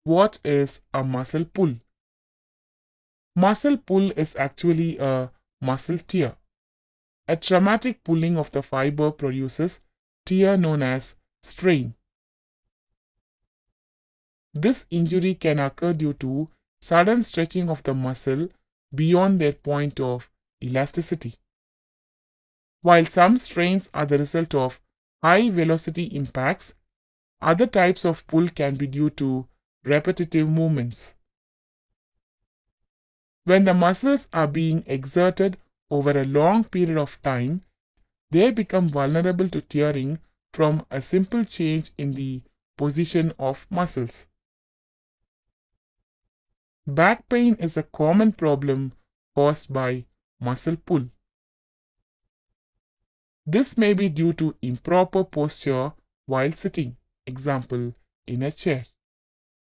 What is a muscle pull? Muscle pull is actually a muscle tear. A traumatic pulling of the fiber produces tear known as strain. This injury can occur due to sudden stretching of the muscle beyond their point of elasticity. While some strains are the result of high velocity impacts, other types of pull can be due to repetitive movements. When the muscles are being exerted over a long period of time, they become vulnerable to tearing from a simple change in the position of muscles. Back pain is a common problem caused by muscle pull. This may be due to improper posture while sitting, example, in a chair.